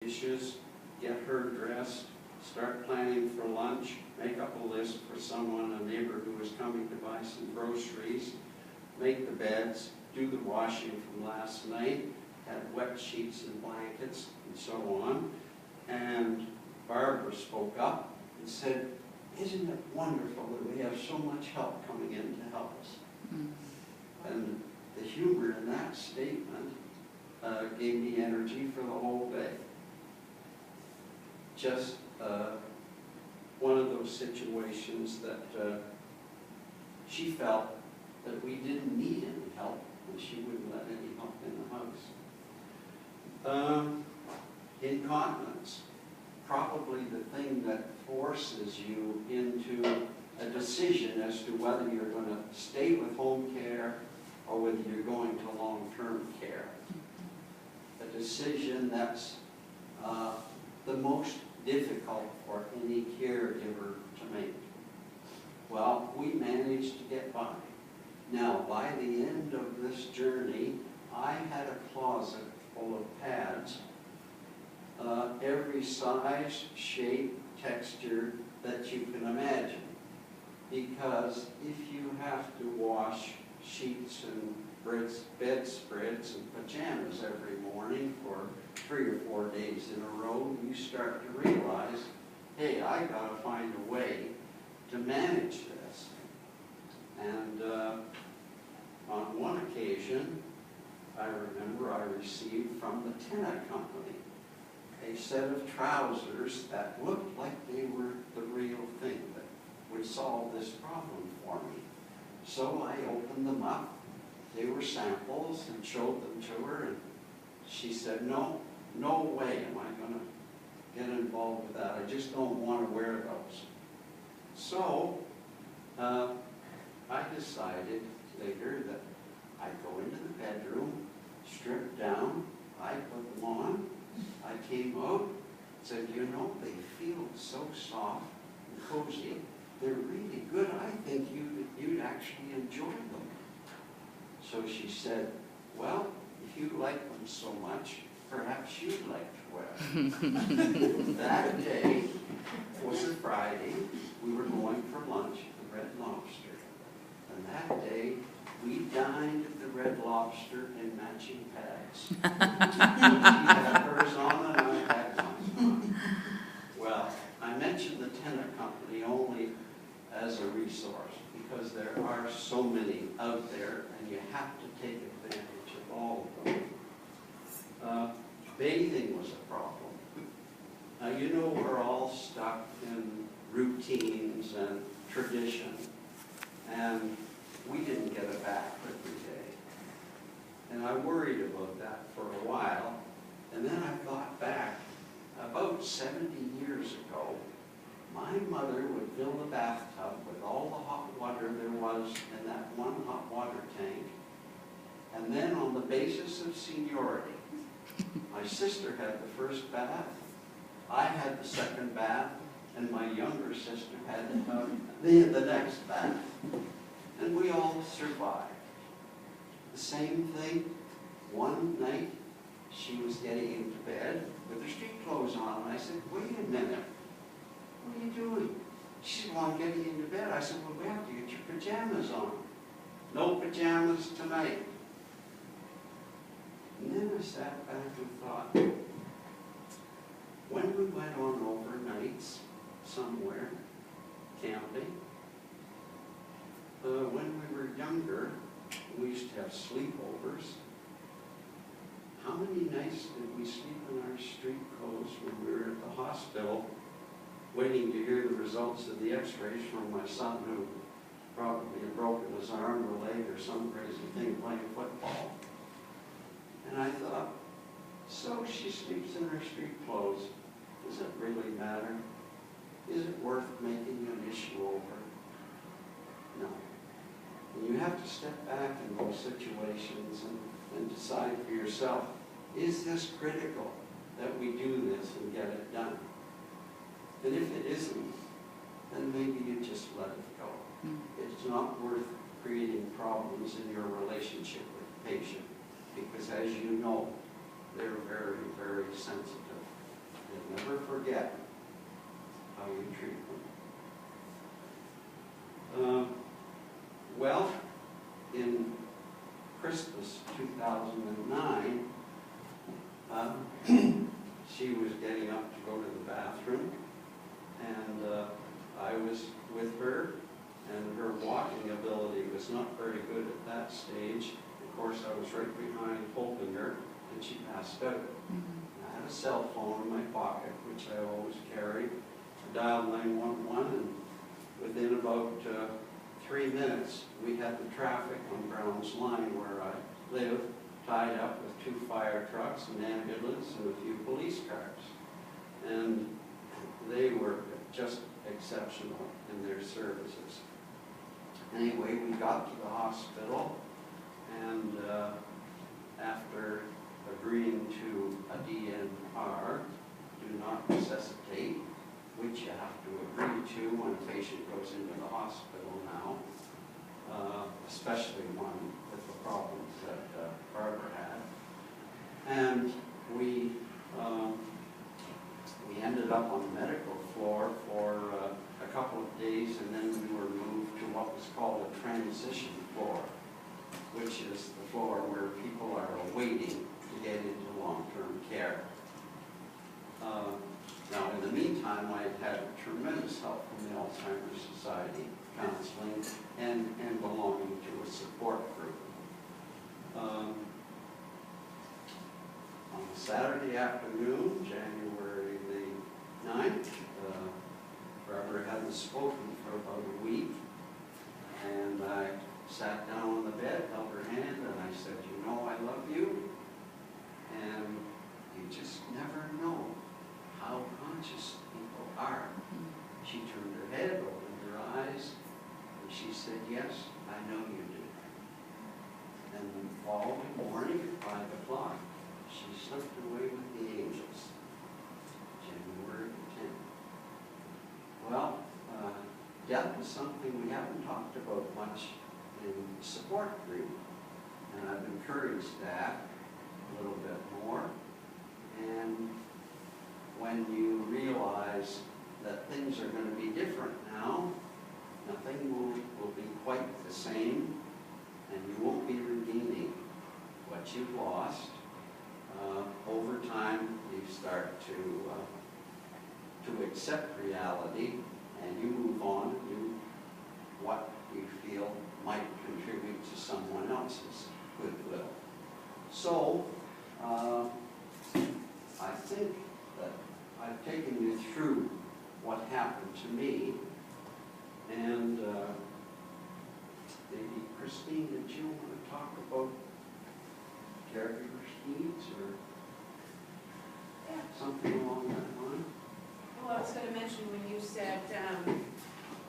dishes, get her dressed, start planning for lunch, make up a list for someone, a neighbor who is coming to buy some groceries, make the beds, do the washing from last night, have wet sheets and blankets, and so on. And Barbara spoke up and said, "Isn't it wonderful that we have so much help coming in to help us?" And the humor in that statement gave me energy for the whole day. Just one of those situations that she felt that we didn't need any help, and she wouldn't let any help in the house. Incontinence, probably the thing that forces you into a decision as to whether you're going to stay with home care or whether you're going to long-term care. A decision that's the most difficult for any caregiver to make. Well, we managed to get by. Now, by the end of this journey, I had a closet full of pads, every size, shape, texture that you can imagine. Because if you have to wash sheets and bedspreads and pajamas every morning for 3 or 4 days in a row, you start to realize, hey, I got to find a way to manage this. And on one occasion, I remember I received from the tenant company a set of trousers that looked like they were the real thing that would solve this problem for me. So I opened them up. They were samples and showed them to her, and she said, no way am I going to get involved with that. I just don't want to wear those. So I decided later that I'd go into the bedroom, strip down, I put them on, I came out, said, you know, they feel so soft and cozy. They're really good. I think you'd actually enjoy them. So she said, well, if you like them so much, perhaps you'd like to wear them. That day was a Friday. We were going for lunch at the Red Lobster. And that day, we dined at the Red Lobster in matching pads. She had hers on and I had mine on. Well, I mentioned the tenant company only as a resource because there are so many out there and you have to take advantage of all of them. Bathing was a problem. Now, you know, we're all stuck in routines and tradition, and we didn't get a bath every day. And I worried about that for a while, and then I thought back, about 70 years ago, my mother would fill the bathtub with all the hot water there was in that one hot water tank, and then on the basis of seniority, my sister had the first bath, I had the second bath, and my younger sister had the next bath. And we all survived. The same thing, one night, she was getting into bed with her street clothes on, and I said, wait a minute, what are you doing? She said, well, I'm getting into bed. I said, well, we have to get your pajamas on. No pajamas tonight. And then I sat back and thought, when we went on overnights somewhere, camping, when we were younger, we used to have sleepovers. How many nights did we sleep in our street clothes when we were at the hospital waiting to hear the results of the x-rays from my son who probably had broken his arm or leg or some crazy thing playing football? And I thought, so she sleeps in her street clothes. Does it really matter? Is it worth making an issue over? No. And you have to step back in those situations and decide for yourself, is this critical that we do this and get it done? And if it isn't, then maybe you just let it go. It's not worth creating problems in your relationship with the patient because, as you know, they're very, very sensitive. she was getting up to go to the bathroom, and I was with her, and her walking ability was not very good at that stage. Of course, I was right behind holding her, and she passed out. I had a cell phone in my pocket, which I always carry. I dialed 911, and within about 3 minutes, we had the traffic on Brown's Line, where I live, tied up with 2 fire trucks, an ambulance, and a few police cars. And they were just exceptional in their services. Anyway, we got to the hospital, and after agreeing to a DNR, do not resuscitate, which you have to agree to when a patient goes into the hospital now, especially one with the problems that Barbara had. And we ended up on the medical floor for a couple of days, and then we were moved to what was called a transition floor, which is the floor where people are waiting to get into long-term care. Now, in the meantime, I had tremendous help from the Alzheimer's Society, counseling, and belonging to a support group. On Saturday afternoon, January the 9th, Barbara hadn't spoken for about a week, and I sat down on the bed, held her hand, and I said, "You know I love you, and you just never know how conscious people are." She turned her head, opened her eyes, and she said, "Yes, I know you do." And the following morning at 5 o'clock, she slipped away with the angels, January 10th. Well, death is something we haven't talked about much in support group, and I've encouraged that a little bit more. And when you realize that things are going to be different now, nothing will be quite the same, and you won't be redeeming what you've lost. Over time, you start to accept reality, and you move on and do what you feel might contribute to someone else's goodwill. So, I think that I've taken you through what happened to me, and maybe Christine, did you want to talk about caregivers' needs or something along that line? Well, I was going to mention when you said,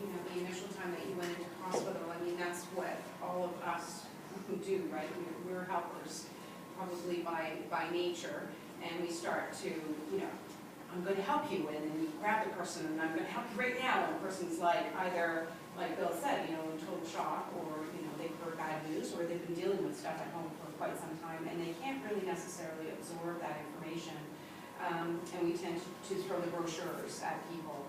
you know, the initial time that you went into hospital, I mean, that's what all of us do, right? We're helpers, probably by nature, and we start to, you know, I'm going to help you, and then you grab the person, and I'm going to help you right now, and the person's like, either, like Bill said, you know, in total shock, or, you know, they've heard bad news, or they've been dealing with stuff at home for quite some time, and they can't really necessarily absorb that information. And we tend to throw the brochures at people,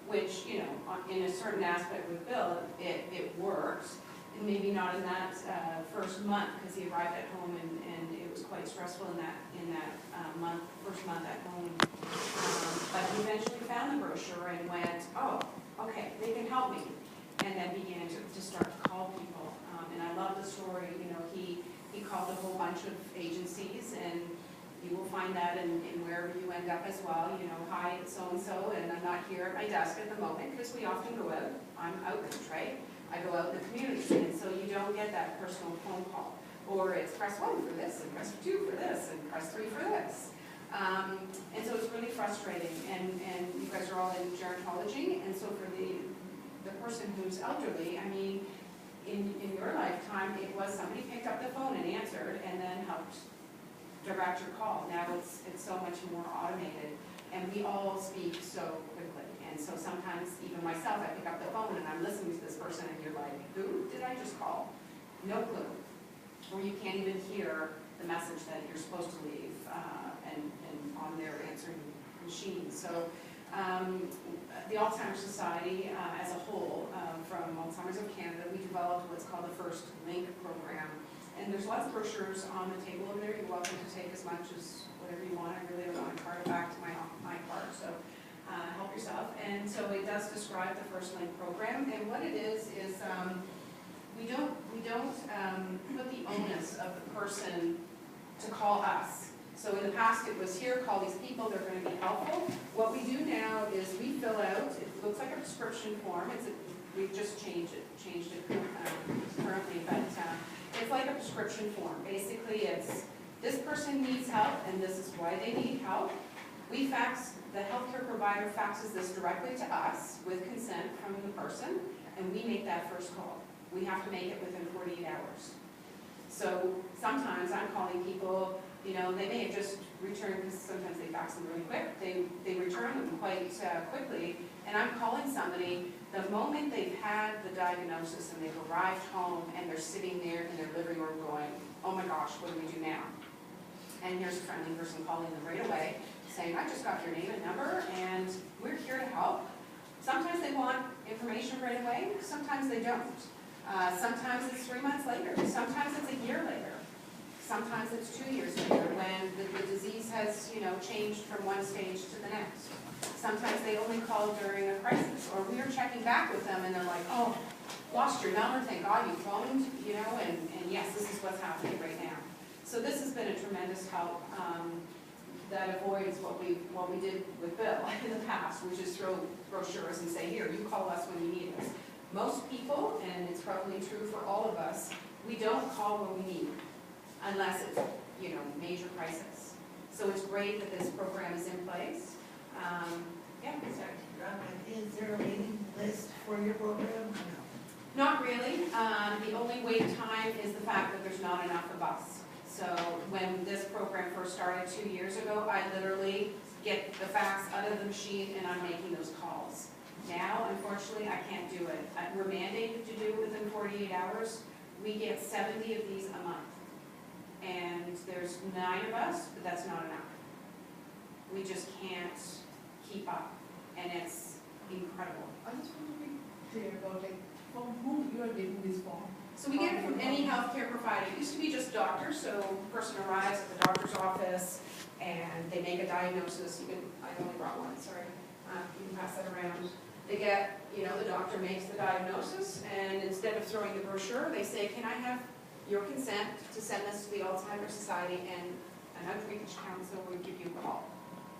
which, you know, in a certain aspect with Bill, it works. And maybe not in that first month, because he arrived at home and it was quite stressful in that first month at home. But he eventually found the brochure and went, "Oh, okay, they can help me," and then began to start to call people. And I love the story. You know, he called a whole bunch of agencies, and you will find that in wherever you end up as well. You know, "Hi, it's so-and-so, and I'm not here at my desk at the moment," because we often go out. I'm outreach, right? I go out in the community, and so you don't get that personal phone call. Or it's press 1 for this, and press 2 for this, and press 3 for this. And so it's really frustrating. And you guys are all in gerontology, and so for the person who's elderly, I mean, in your lifetime, it was somebody picked up the phone and answered, and then helped direct your call. Now it's so much more automated, and we all speak so quickly. And so sometimes, even myself, I pick up the phone and I'm listening to this person, and you're like, "Who did I just call?" No clue. Or you can't even hear the message that you're supposed to leave and on their answering machine. So the Alzheimer's Society as a whole, from Alzheimer's of Canada, we developed what's called the First Link program. And there's lots of brochures on the table over there. You're welcome to take as much as whatever you want. I really don't want to Person Link program, and what it is we don't put the onus of the person to call us. So in the past, it was here, call these people, they're going to be helpful. What we do now is we fill out, it looks like a prescription form, we've just changed it currently, but it's like a prescription form. Basically, it's this person needs help and this is why they need help. We fax, the healthcare provider faxes this directly to us with consent from the person, and we make that first call. We have to make it within 48 hours. So sometimes I'm calling people, you know, they may have just returned, because sometimes they fax them really quick, they return them quite quickly, and I'm calling somebody the moment they've had the diagnosis and they've arrived home and they're sitting there in their living room going, oh my gosh, what do we do now? And here's a friendly person calling them right away, saying, I just got your name and number, and we're here to help. Sometimes they want information right away, sometimes they don't. Sometimes it's 3 months later, sometimes it's a year later, sometimes it's 2 years later when the disease has, you know, changed from one stage to the next. Sometimes they only call during a crisis, or we're checking back with them and they're like, oh, lost your number, thank God you phoned, you know, and yes, this is what's happening right now. So this has been a tremendous help that avoids what we did with Bill in the past, which is throw brochures and say, here, you call us when you need us. Most people, and it's probably true for all of us, we don't call when we need, unless it's, you know, major crisis. So it's great that this program is in place. Yeah, sorry. Is there a waiting list for your program? No. Not really. The only wait time is the fact that there's not enough of us. So when this program first started 2 years ago, I literally get the fax out of the machine and I'm making those calls. Now, unfortunately, I can't do it. We're mandated to do it within 48 hours. We get 70 of these a month. And there's 9 of us, but that's not enough. We just can't keep up, and it's incredible. I just want to be clear about, like, from whom you are getting this form? So we get it from any healthcare provider. It used to be just doctors, so a person arrives at the doctor's office and they make a diagnosis. I only brought one, sorry. You can pass that around. They get, you know, the doctor makes the diagnosis, and instead of throwing the brochure, they say, can I have your consent to send this to the Alzheimer's Society, and an outreach council will give you a call.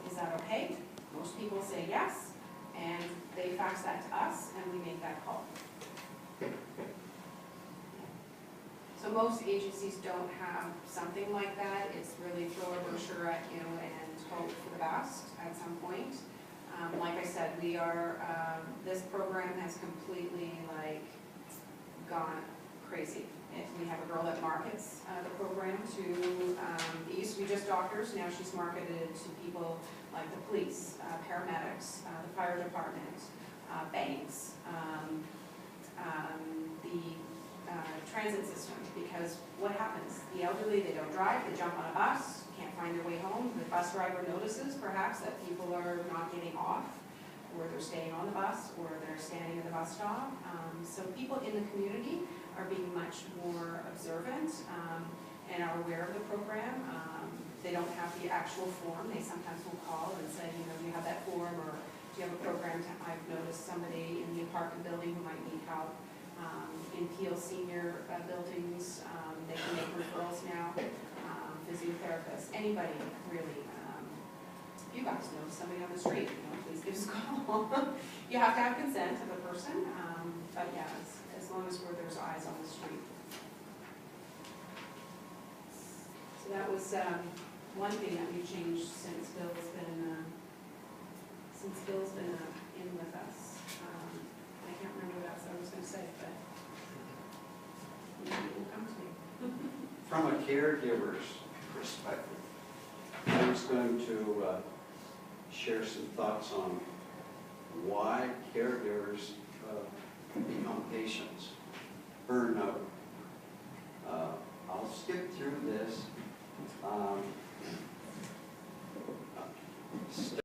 Is that okay? Most people say yes, and they fax that to us, and we make that call. So most agencies don't have something like that. It's really throw a brochure at you and hope for the best at some point. Like I said, we are, this program has completely gone crazy. We have a girl that markets the program to, it used to be just doctors, now she's marketed to people like the police, paramedics, the fire department, banks, the transit system, because what happens? The elderly, they don't drive, they jump on a bus, can't find their way home, the bus driver notices perhaps that people are not getting off, or they're staying on the bus, or they're standing at the bus stop. So people in the community are being much more observant and are aware of the program. They don't have the actual form. They sometimes will call and say, you know, do you have that form, or do you have a program? I've noticed somebody in the apartment building who might need help. In Peel senior buildings, they can make referrals now. Physiotherapists, anybody really. If you guys know somebody on the street, you know, please give us a call. You have to have consent of the person, but yeah, as long as there's eyes on the street. So that was one thing that we've changed since Bill's been in with us. I can't remember what else I was going to say, but maybe it will come to me. From a caregiver's perspective, I was going to share some thoughts on why caregivers become patients, burn out. I'll skip through this.